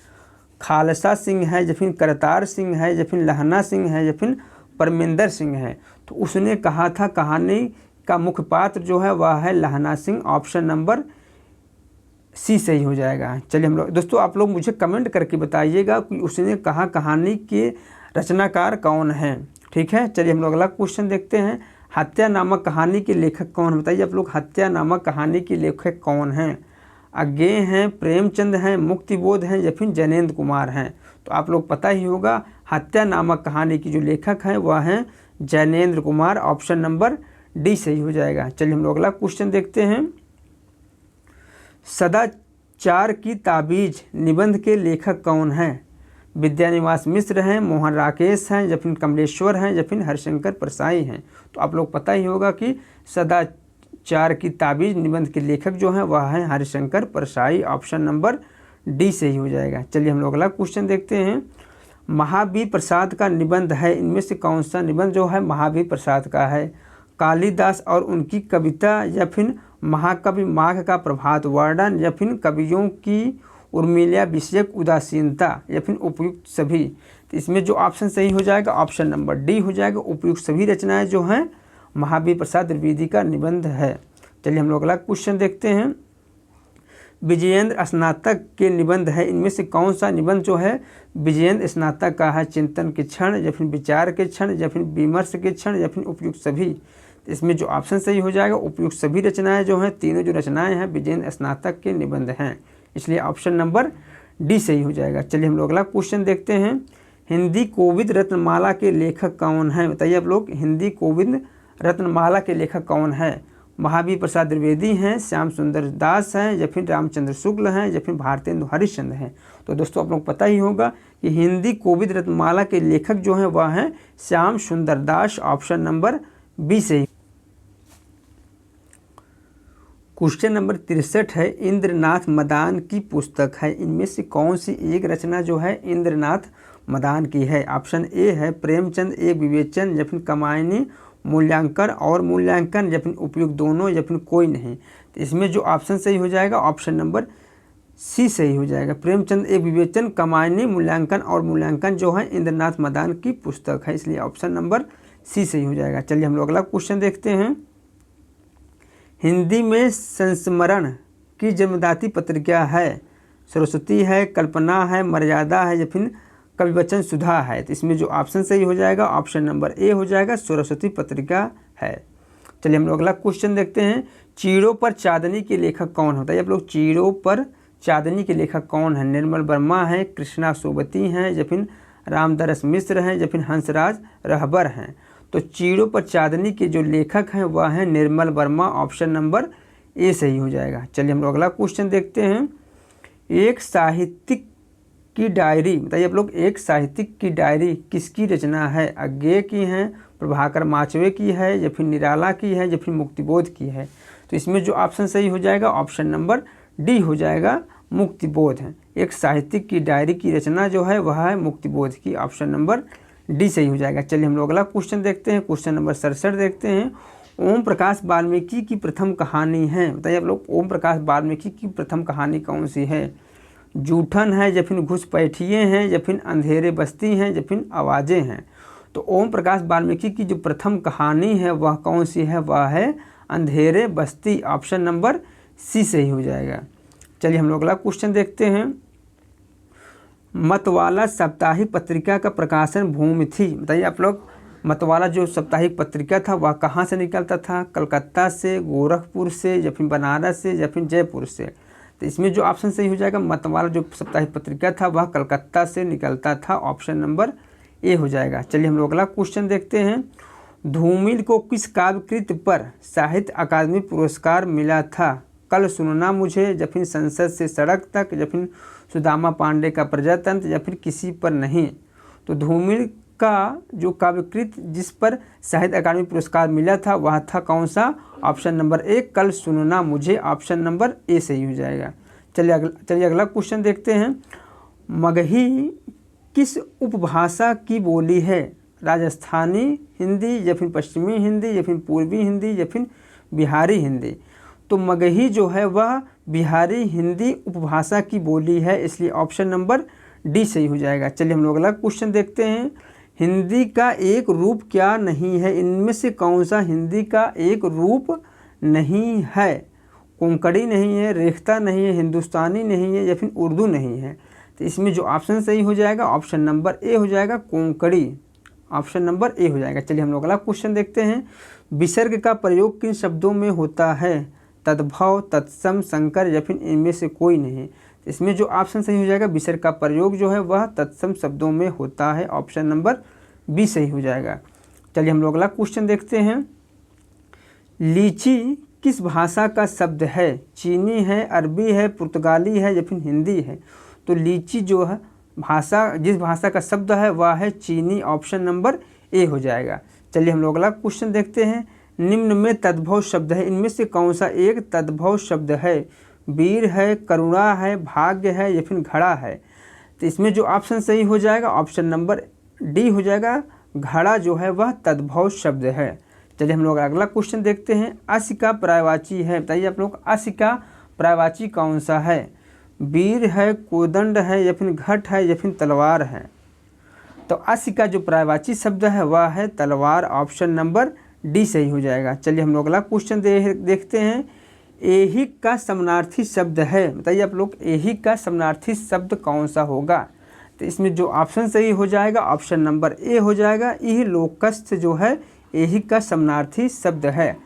खालसा सिंह है या फिर करतार सिंह है या फिर लहना सिंह है या फिर परमिंदर सिंह है? तो तो उसने कहा था कहानी का मुख्य पात्र जो है वह है लहना सिंह। ऑप्शन नंबर सी सही हो जाएगा। चलिए हम लोग दोस्तों, आप लोग मुझे कमेंट करके बताइएगा कि उसने कहा कहानी के रचनाकार कौन है। ठीक है, चलिए हम लोग अगला क्वेश्चन देखते हैं। हत्या नामक कहानी के लेखक कौन? बताइए आप लोग, हत्या नामक कहानी के लेखक कौन हैं? अज्ञेय हैं, प्रेमचंद हैं, मुक्तिबोध हैं या फिर जैनेन्द्र कुमार हैं? तो आप लोग पता ही होगा, हत्या नामक कहानी की जो लेखक हैं वह हैं Jainendra Kumar. Option number D सही हो जाएगा। चलिए हम लोग अगला क्वेश्चन देखते हैं। सदाचार की ताबीज निबंध के लेखक कौन हैं? विद्यानिवास मिश्र हैं, मोहन राकेश हैं या फिर कमलेश्वर हैं या फिर हरिशंकर परसाई हैं? तो आप लोग पता ही होगा कि सदाचार की ताबीज निबंध के लेखक जो हैं वह हैं Harishankar Parsai. Option number D सही हो जाएगा। चलिए हम लोग अगला क्वेश्चन देखते हैं। महावीर प्रसाद का निबंध है, इनमें से कौन सा निबंध जो है महावीर प्रसाद का है? कालिदास और उनकी कविता या फिर महाकवि माघ का प्रभात वर्णन या फिर कवियों की उर्मिला विषयक उदासीनता या फिर उपयुक्त सभी? तो इसमें जो ऑप्शन सही हो जाएगा ऑप्शन नंबर डी हो जाएगा। उपयुक्त सभी रचनाएं जो हैं महावीर प्रसाद द्विवेदी का निबंध है। चलिए हम लोग अगला क्वेश्चन देखते हैं। विजयेंद्र स्नातक के निबंध है, इनमें से कौन सा निबंध जो है विजयेंद्र स्नातक का है? चिंतन के क्षण या फिर विचार के क्षण या फिर विमर्श के क्षण या फिर उपयुक्त सभी? इसमें जो ऑप्शन सही हो जाएगा उपयुक्त सभी रचनाएं जो हैं, तीनों जो रचनाएं हैं विजयेंद्र स्नातक के निबंध हैं, इसलिए ऑप्शन नंबर डी सही हो जाएगा। चलिए हम लोग अगला क्वेश्चन देखते हैं। हिंदी कोविद रत्नमाला के लेखक कौन हैं? बताइए आप लोग, हिंदी कोविद रत्नमाला के लेखक कौन है? महावीर प्रसाद द्विवेदी हैं, श्याम सुंदर दास हैं या फिर रामचंद्र शुक्ल हैं या फिर भारतेंदु हरिश्चंद्र हैं? तो दोस्तों आप लोग पता ही होगा कि हिंदी कोविद रत्नमाला के लेखक जो हैं वह हैं श्याम सुंदर दास। ऑप्शन नंबर बी सही। क्वेश्चन नंबर 63 है। इंद्रनाथ मदान की पुस्तक है, इनमें से कौन सी एक रचना जो है इंद्रनाथ मदान की है? ऑप्शन ए है प्रेमचंद, एक विवेचन या फिर कमायनी, मूल्यांकन और मूल्यांकन या फिर उपयुक्त दोनों या फिर कोई नहीं? तो इसमें जो ऑप्शन सही हो जाएगा ऑप्शन नंबर सी सही हो जाएगा। प्रेमचंद एक विवेचन, कमायनी, मूल्यांकन और मूल्यांकन जो है इंद्रनाथ मदान की पुस्तक है, इसलिए ऑप्शन नंबर सी सही हो जाएगा। चलिए हम लोग अगला क्वेश्चन देखते हैं। हिंदी में संस्मरण की जन्मदाती पत्रिका है? सरस्वती है, कल्पना है, मर्यादा है या फिर कविवचन सुधा है? तो इसमें जो ऑप्शन सही हो जाएगा ऑप्शन नंबर ए हो जाएगा, सरस्वती पत्रिका है। चलिए हम लोग अगला क्वेश्चन देखते हैं। चीड़ों पर चांदनी के लेखक कौन होता है? आप लोग, चीड़ों पर चांदनी के लेखक कौन है? निर्मल वर्मा है, कृष्णा सोबती हैं या फिर रामदरस मिश्र हैं या फिर हंसराज रहबर हैं? तो चीड़ों पर चांदनी के जो लेखक हैं वह हैं Nirmal Verma. Option number A सही हो जाएगा। चलिए हम लोग अगला क्वेश्चन देखते हैं। एक साहित्यिक की डायरी, बताइए आप लोग, एक साहित्यिक की डायरी किसकी रचना है? अज्ञेय की है, प्रभाकर माचवे की है या फिर निराला की है या फिर मुक्तिबोध की है? तो इसमें जो ऑप्शन सही हो जाएगा ऑप्शन नंबर डी हो जाएगा, मुक्तिबोध है। एक साहित्यिक की डायरी की रचना जो है वह है मुक्तिबोध की। ऑप्शन नंबर डी सही हो जाएगा। चलिए हम लोग अगला क्वेश्चन देखते हैं। क्वेश्चन नंबर 67 देखते हैं। ओम प्रकाश वाल्मीकि की प्रथम कहानी है, बताइए आप लोग, ओम प्रकाश वाल्मीकि की प्रथम कहानी कौन सी है? जूठन है या फिर घुसपैठिए हैं या फिर अंधेरे बस्ती हैं या फिर आवाज़ें हैं? तो ओम प्रकाश वाल्मीकि की जो प्रथम कहानी है वह कौन सी है? वह है अंधेरे बस्ती। ऑप्शन नंबर सी सही हो जाएगा। चलिए हम लोग अगला क्वेश्चन देखते हैं। मतवाला साप्ताहिक पत्रिका का प्रकाशन भूमि थी, बताइए आप लोग, मतवाला जो साप्ताहिक पत्रिका था वह कहाँ से निकलता था? कलकत्ता से, गोरखपुर से या फिर बनारस से या फिर जयपुर से? तो इसमें जो ऑप्शन सही हो जाएगा, मतवाला जो साप्ताहिक पत्रिका था वह कलकत्ता से निकलता था। ऑप्शन नंबर ए हो जाएगा। चलिए हम लोग अगला क्वेश्चन देखते हैं। धूमिल को किस काव्यकृत पर साहित्य अकादमी पुरस्कार मिला था? कल सुनना मुझे या फिर संसद से सड़क तक या फिर सुदामा पांडे का प्रजातंत्र या फिर किसी पर नहीं? तो धूमिल का जो काव्यकृत जिस पर साहित्य अकादमी पुरस्कार मिला था वह था कौन सा? ऑप्शन नंबर ए, कल सुनना मुझे। ऑप्शन नंबर ए सही हो जाएगा। चलिए अगला क्वेश्चन देखते हैं। मगही किस उपभाषा की बोली है? राजस्थानी हिंदी या फिर पश्चिमी हिंदी या फिर पूर्वी हिंदी या फिर बिहारी हिंदी? तो मगही जो है वह बिहारी हिंदी उपभाषा की बोली है, इसलिए ऑप्शन नंबर डी सही हो जाएगा। चलिए हम लोग अगला क्वेश्चन देखते हैं। हिंदी का एक रूप क्या नहीं है, इनमें से कौन सा हिंदी का एक रूप नहीं है? कोंकणी नहीं है, रेख्ता नहीं है, हिंदुस्तानी नहीं है या फिर उर्दू नहीं है। तो इसमें जो ऑप्शन सही हो जाएगा ऑप्शन नंबर ए हो जाएगा, कोंकणी। ऑप्शन नंबर ए हो जाएगा। चलिए हम लोग अगला क्वेश्चन देखते हैं। विसर्ग का प्रयोग किन शब्दों में होता है? तद्भव, तत्सम, संकर या फिर इनमें से कोई नहीं। इसमें जो ऑप्शन सही हो जाएगा, विसर्ग का प्रयोग जो है वह तत्सम शब्दों में होता है। ऑप्शन नंबर बी सही हो जाएगा। चलिए हम लोग अगला क्वेश्चन देखते हैं। लीची किस भाषा का शब्द है? चीनी है, अरबी है, पुर्तगाली है या फिर हिंदी है? तो लीची जो है भाषा, जिस भाषा का शब्द है वह है चीनी। ऑप्शन नंबर ए हो जाएगा। चलिए हम लोग अगला क्वेश्चन देखते हैं। निम्न में तद्भव शब्द है, इनमें से कौन सा एक तद्भव शब्द है? वीर है, करुणा है, भाग्य है या फिर घड़ा है? तो इसमें जो ऑप्शन सही हो जाएगा ऑप्शन नंबर डी हो जाएगा, घड़ा जो है वह तद्भव शब्द है। चलिए हम लोग अगला क्वेश्चन देखते हैं। अस्य का पर्यायवाची है, बताइए आप लोग अस्य का पर्यायवाची कौन सा है? वीर है, कोदंड है या फिर घट है या फिर तलवार है? तो अस्य का जो पर्यायवाची शब्द है वह है तलवार। ऑप्शन नंबर डी सही हो जाएगा। चलिए हम लोग अगला क्वेश्चन देखते हैं। ऐहिक का समानार्थी शब्द है, बताइए आप लोग ऐहिक का समानार्थी शब्द कौन सा होगा? तो इसमें जो ऑप्शन सही हो जाएगा ऑप्शन नंबर ए हो जाएगा, यह लोकस्थ जो है ऐहिक का समानार्थी शब्द है।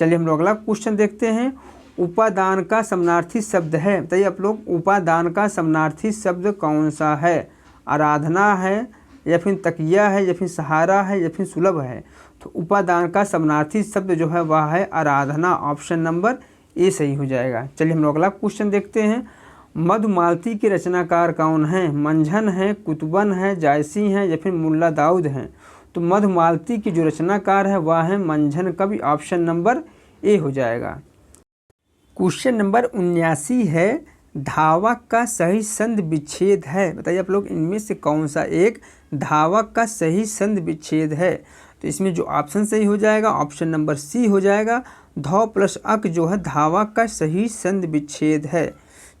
चलिए हम लोग अगला क्वेश्चन देखते हैं। उपादान का समानार्थी शब्द है, बताइए आप लोग उपादान का समानार्थी शब्द कौन सा है? आराधना है या फिर तकिया है या फिर सहारा है या फिर सुलभ है? तो उपादान का समानार्थी शब्द जो है वह है आराधना। ऑप्शन नंबर ए सही हो जाएगा। चलिए हम लोग अगला क्वेश्चन देखते हैं। मधुमालती के रचनाकार कौन है? मंझन है, कुतुबन है, जायसी है या फिर मुल्ला दाऊद हैं? तो मधुमालती की जो रचनाकार है वह है मंझन कवि। ऑप्शन नंबर ए हो जाएगा। क्वेश्चन नंबर 79 है। धावक का सही संधि विच्छेद है, बताइए आप लोग इनमें से कौन सा एक धावक का सही संधि विच्छेद है? तो इसमें जो ऑप्शन सही हो जाएगा ऑप्शन नंबर सी हो जाएगा, धौ प्लस अक जो है धावक का सही संधि विच्छेद है।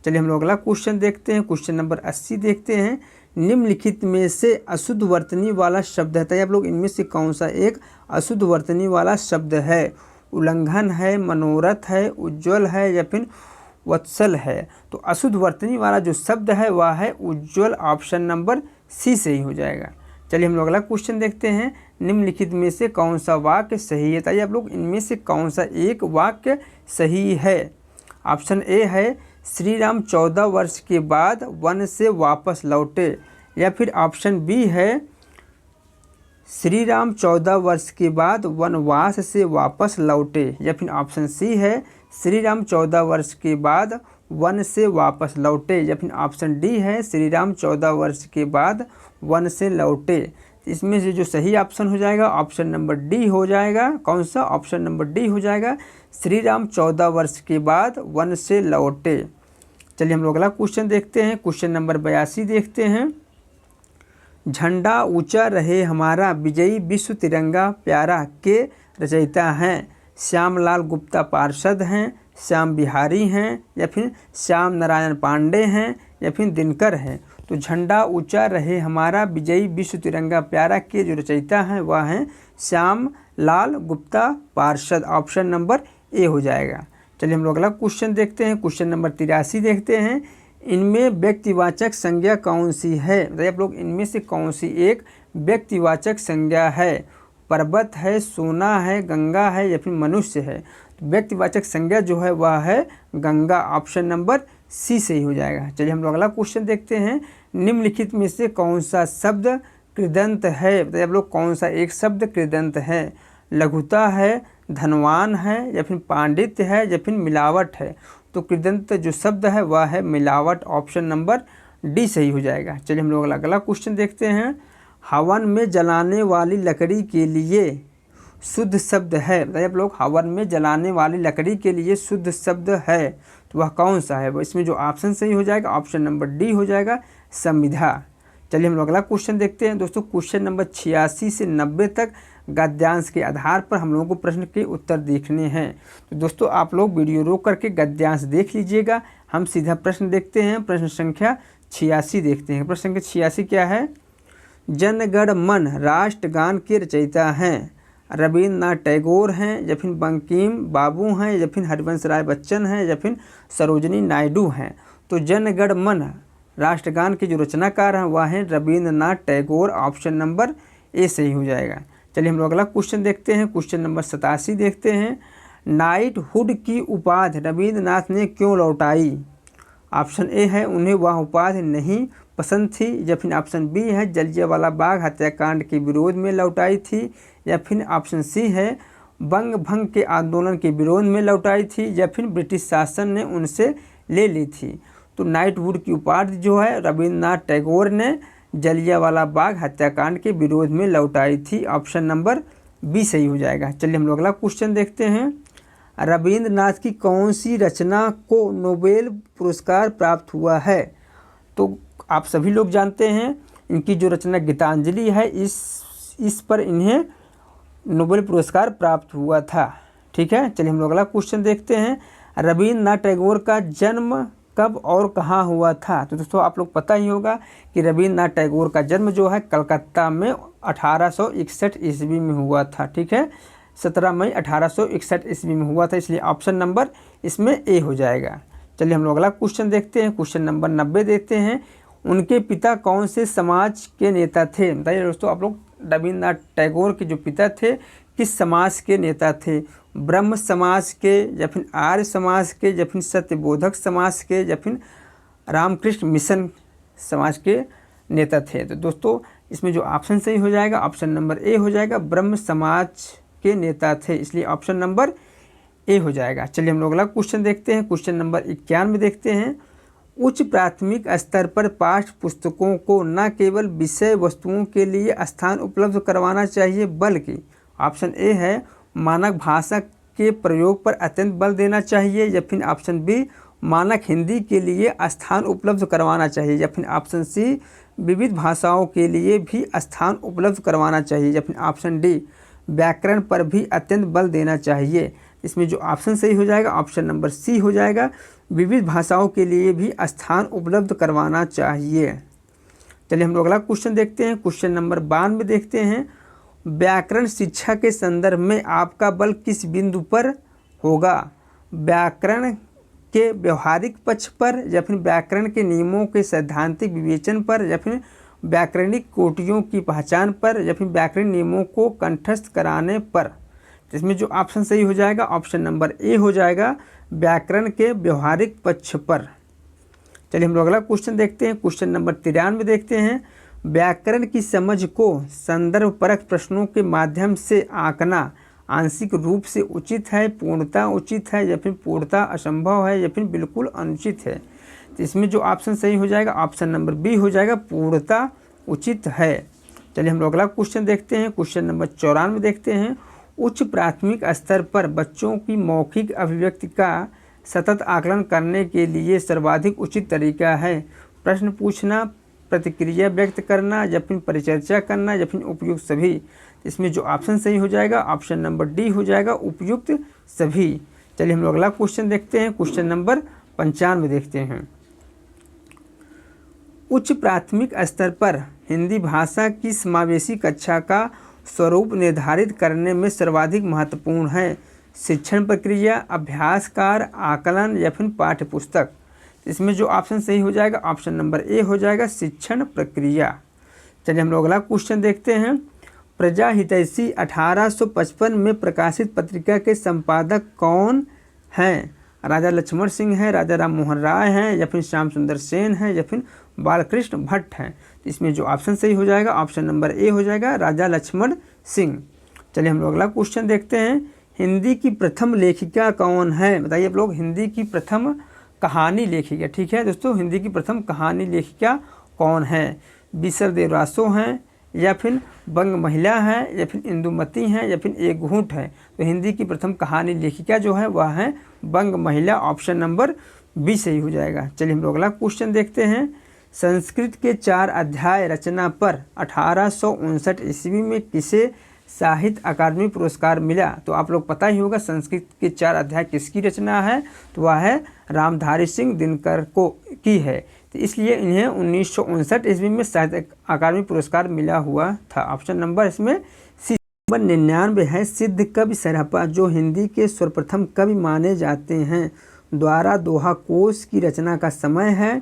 चलिए हम लोग अगला क्वेश्चन देखते हैं। क्वेश्चन नंबर 80 देखते हैं। निम्नलिखित में से अशुद्ध वर्तनी वाला शब्द है, बताइए आप लोग इनमें से कौन सा एक अशुद्ध वर्तनी वाला शब्द है? उल्लंघन है, मनोरथ है, उज्ज्वल है या फिर वत्सल है? तो अशुद्ध वर्तनी वाला जो शब्द है वह है उज्ज्वल। ऑप्शन नंबर सी सही हो जाएगा। चलिए हम लोग अगला क्वेश्चन देखते हैं। निम्नलिखित में से कौन सा वाक्य सही है, बताइए आप लोग इनमें से कौन सा एक वाक्य सही है? ऑप्शन ए है श्री राम 14 वर्ष के बाद वन से वापस लौटे, या फिर ऑप्शन बी है श्री राम 14 वर्ष के बाद वनवास से वापस लौटे, या फिर ऑप्शन सी है श्री राम 14 वर्ष के बाद वन से वापस लौटे, या फिर ऑप्शन डी है श्री राम 14 वर्ष के बाद वन से लौटे। इसमें से जो सही ऑप्शन हो जाएगा ऑप्शन नंबर डी हो जाएगा। कौन सा? ऑप्शन नंबर डी हो जाएगा, श्री राम 14 वर्ष के बाद वन से लौटे। चलिए हम लोग अगला क्वेश्चन देखते हैं। क्वेश्चन नंबर 82 देखते हैं। झंडा ऊंचा रहे हमारा, विजयी विश्व तिरंगा प्यारा के रचयिता हैं? श्यामलाल गुप्ता पार्षद हैं, श्याम बिहारी हैं या फिर श्याम नारायण पांडे हैं या फिर दिनकर हैं? तो झंडा ऊंचा रहे हमारा, विजयी विश्व तिरंगा प्यारा के जो रचयिता हैं वह हैं श्याम लाल गुप्ता पार्षद। ऑप्शन नंबर ए हो जाएगा। चलिए हम लोग अगला क्वेश्चन देखते हैं। क्वेश्चन नंबर 83 देखते हैं। इनमें व्यक्तिवाचक संज्ञा कौन सी है, बताइए आप लोग इनमें से कौन सी एक व्यक्तिवाचक संज्ञा है? पर्वत है, सोना है, गंगा है या फिर मनुष्य है? तो व्यक्तिवाचक संज्ञा जो है वह है गंगा। ऑप्शन नंबर सी सही हो जाएगा। चलिए हम लोग अगला क्वेश्चन देखते हैं। निम्नलिखित में से कौन सा शब्द कृदंत है, बताइए आप लोग कौन सा एक शब्द कृदंत है? लघुता है, धनवान है या फिर पांडित्य है या फिर मिलावट है? तो कृदंत जो शब्द है वह है मिलावट। ऑप्शन नंबर डी सही हो जाएगा। चलिए हम लोग अगला क्वेश्चन देखते हैं। हवन में जलाने वाली लकड़ी के लिए शुद्ध शब्द है, बताइए आप लोग हवन में जलाने वाली लकड़ी के लिए शुद्ध शब्द है तो वह कौन सा है? इसमें जो ऑप्शन सही हो जाएगा ऑप्शन नंबर डी हो जाएगा, संविधा। चलिए हम लोग अगला क्वेश्चन देखते हैं। दोस्तों क्वेश्चन नंबर 86 से 90 तक गद्यांश के आधार पर हम लोगों को प्रश्न के उत्तर देखने हैं। तो दोस्तों आप लोग वीडियो रोक करके गद्यांश देख लीजिएगा। हम सीधा प्रश्न देखते हैं। प्रश्न संख्या 86 देखते हैं। प्रश्न संख्या 86 क्या है? जन गण मन राष्ट्रगान के रचयिता हैं? रविन्द्रनाथ टैगोर हैं, या फिर बंकिम बाबू हैं, या फिर हरिवंश राय बच्चन हैं, या फिर सरोजिनी नायडू हैं? तो जन गण मन राष्ट्रगान के जो रचनाकार हैं वह हैं Rabindranath Tagore. Option number A सही हो जाएगा। चलिए हम लोग अगला क्वेश्चन देखते हैं। क्वेश्चन नंबर 87 देखते हैं। नाइटहुड की उपाधि रविन्द्रनाथ ने क्यों लौटाई? ऑप्शन ए है उन्हें वह उपाधि नहीं पसंद थी, या फिर ऑप्शन बी है जलियांवाला बाग हत्याकांड के विरोध में लौटाई थी, या फिर ऑप्शन सी है बंग भंग के आंदोलन के विरोध में लौटाई थी, या फिर ब्रिटिश शासन ने उनसे ले ली थी। तो नाइटहुड की उपाधि जो है रविन्द्रनाथ टैगोर ने जलियांवाला बाग हत्याकांड के विरोध में लौटाई थी। ऑप्शन नंबर बी सही हो जाएगा। चलिए हम लोग अगला क्वेश्चन देखते हैं। रविन्द्रनाथ की कौन सी रचना को नोबेल पुरस्कार प्राप्त हुआ है? तो आप सभी लोग जानते हैं इनकी जो रचना गीतांजलि है, इस पर इन्हें नोबेल पुरस्कार प्राप्त हुआ था। ठीक है, चलिए हम लोग अगला क्वेश्चन देखते हैं। रविन्द्रनाथ टैगोर का जन्म कब और कहाँ हुआ था? तो दोस्तों आप लोग पता ही होगा कि रविन्द्रनाथ टैगोर का जन्म जो है कलकत्ता में 1861 ईस्वी में हुआ था। ठीक है, 17 मई 1861 ईस्वी में हुआ था, इसलिए ऑप्शन नंबर इसमें ए हो जाएगा। चलिए हम लोग अगला क्वेश्चन देखते हैं। क्वेश्चन नंबर 90 देखते हैं। उनके पिता कौन से समाज के नेता थे? बताइए दोस्तों आप लोग, रविन्द्रनाथ टैगोर के जो पिता थे किस समाज के नेता थे? ब्रह्म समाज के, या फिर आर्य समाज के, या फिर सत्यबोधक समाज के, या फिर रामकृष्ण मिशन समाज के नेता थे? तो दोस्तों इसमें जो ऑप्शन सही हो जाएगा ऑप्शन नंबर ए हो जाएगा, ब्रह्म समाज के नेता थे, इसलिए ऑप्शन नंबर ए हो जाएगा। चलिए हम लोग अगला क्वेश्चन देखते हैं। क्वेश्चन नंबर 91 देखते हैं। उच्च प्राथमिक स्तर पर पाठ्य पुस्तकों को न केवल विषय वस्तुओं के लिए स्थान उपलब्ध करवाना चाहिए, बल्कि ऑप्शन ए है मानक भाषा के प्रयोग पर अत्यंत बल देना चाहिए, या फिर ऑप्शन बी मानक हिंदी के लिए स्थान उपलब्ध करवाना चाहिए, या फिर ऑप्शन सी विविध भाषाओं के लिए भी स्थान उपलब्ध करवाना चाहिए, या फिर ऑप्शन डी व्याकरण पर भी अत्यंत बल देना चाहिए। इसमें जो ऑप्शन सही हो जाएगा ऑप्शन नंबर सी हो जाएगा, विविध भाषाओं के लिए भी स्थान उपलब्ध करवाना चाहिए। चलिए हम लोग अगला क्वेश्चन देखते हैं। क्वेश्चन नंबर 92 देखते हैं। व्याकरण शिक्षा के संदर्भ में आपका बल किस बिंदु पर होगा? व्याकरण के व्यवहारिक पक्ष पर, या फिर व्याकरण के नियमों के सैद्धांतिक विवेचन पर, या फिर व्याकरणिक कोटियों की पहचान पर, या फिर व्याकरण नियमों को कंठस्थ कराने पर? इसमें जो ऑप्शन सही हो जाएगा ऑप्शन नंबर ए हो जाएगा, व्याकरण के व्यवहारिक पक्ष पर। चलिए हम लोग अगला क्वेश्चन देखते हैं। क्वेश्चन नंबर 93 देखते हैं। व्याकरण की समझ को संदर्भ परक प्रश्नों के माध्यम से आंकना आंशिक रूप से उचित है, पूर्णता उचित है, या फिर पूर्णता असंभव है, या फिर बिल्कुल अनुचित है? तो इसमें जो ऑप्शन सही हो जाएगा ऑप्शन नंबर बी हो जाएगा, पूर्णता उचित है। चलिए हम लोग अगला क्वेश्चन देखते हैं। क्वेश्चन नंबर 94 देखते हैं। उच्च प्राथमिक स्तर पर बच्चों की मौखिक अभिव्यक्ति का सतत आकलन करने के लिए सर्वाधिक उचित तरीका है? प्रश्न पूछना, प्रतिक्रिया व्यक्त करना, या फिर परिचर्चा करना, या फिर उपयुक्त सभी? इसमें जो ऑप्शन सही हो जाएगा ऑप्शन नंबर डी हो जाएगा, उपयुक्त सभी। चलिए हम लोग अगला क्वेश्चन देखते हैं। क्वेश्चन नंबर 95 देखते हैं। उच्च प्राथमिक स्तर पर हिंदी भाषा की समावेशी कक्षा का स्वरूप निर्धारित करने में सर्वाधिक महत्वपूर्ण है? शिक्षण प्रक्रिया, अभ्यासकार, आकलन, या फिर पाठ्यपुस्तक? इसमें जो ऑप्शन सही हो जाएगा ऑप्शन नंबर ए हो जाएगा, शिक्षण प्रक्रिया। चलिए हम लोग अगला क्वेश्चन देखते हैं। प्रजा हितैषी 1855 में प्रकाशित पत्रिका के संपादक कौन हैं? राजा लक्ष्मण सिंह हैं, राजा राम मोहन राय हैं, या फिर श्याम सुंदर सेन हैं, या फिर बालकृष्ण भट्ट हैं? तो इसमें जो ऑप्शन सही हो जाएगा ऑप्शन नंबर ए हो जाएगा, राजा लक्ष्मण सिंह। चलिए हम लोग अगला क्वेश्चन देखते हैं। हिंदी की प्रथम लेखिका कौन है? बताइए आप लोग, हिंदी की प्रथम कहानी लेखिका। ठीक है दोस्तों, हिंदी की प्रथम कहानी लेखिका कौन है? बीसर देवरासो हैं, या फिर बंग महिला है, या फिर इंदुमती हैं, या फिर एक घूंट है? तो हिंदी की प्रथम कहानी लेखिका जो है वह है बंग महिला, ऑप्शन नंबर बी सही हो जाएगा। चलिए हम लोग अगला क्वेश्चन देखते हैं। संस्कृत के 4 अध्याय रचना पर 1859 ईस्वी में किसे साहित्य अकादमी पुरस्कार मिला? तो आप लोग पता ही होगा संस्कृत के 4 अध्याय किसकी रचना है, तो वह है रामधारी सिंह दिनकर को की है। इसलिए इन्हें 1959 ईस्वी में साहित्य अकादमी पुरस्कार मिला हुआ था। ऑप्शन नंबर इसमें सी। नंबर 99 है, सिद्ध कवि सरापा जो हिंदी के सर्वप्रथम कवि माने जाते हैं द्वारा दोहा कोश की रचना का समय है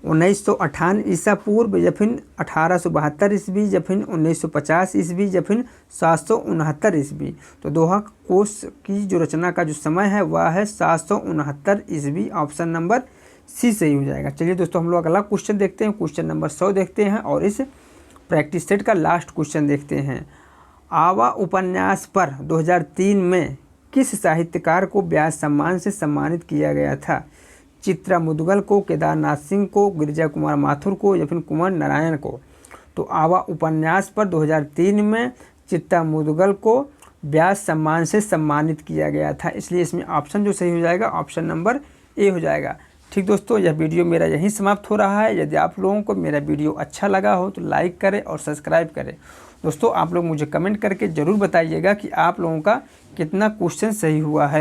1958 ईसा पूर्व या फिर 1872 ईस्वी या फिर 1950 ईस्वी या फिर 769 ईस्वी। तो दोहा कोश की जो रचना का जो समय है वह है 769 ईस्वी। ऑप्शन नंबर सी सही हो जाएगा। चलिए दोस्तों, हम लोग अगला क्वेश्चन देखते हैं, क्वेश्चन नंबर 100 देखते हैं और इस प्रैक्टिस सेट का लास्ट क्वेश्चन देखते हैं। आवा उपन्यास पर 2003 में किस साहित्यकार को व्यास सम्मान से सम्मानित किया गया था? चित्रा मुदगल को, केदारनाथ सिंह को, गिरिजा कुमार माथुर को या फिर कुंवर नारायण को? तो आवा उपन्यास पर 2003 में चित्रा मुदगल को व्यास सम्मान से सम्मानित किया गया था, इसलिए इसमें ऑप्शन जो सही हो जाएगा ऑप्शन नंबर ए हो जाएगा। ठीक दोस्तों, यह वीडियो मेरा यहीं समाप्त हो रहा है। यदि आप लोगों को मेरा वीडियो अच्छा लगा हो तो लाइक करें और सब्सक्राइब करें। दोस्तों, आप लोग मुझे कमेंट करके ज़रूर बताइएगा कि आप लोगों का कितना क्वेश्चन सही हुआ है।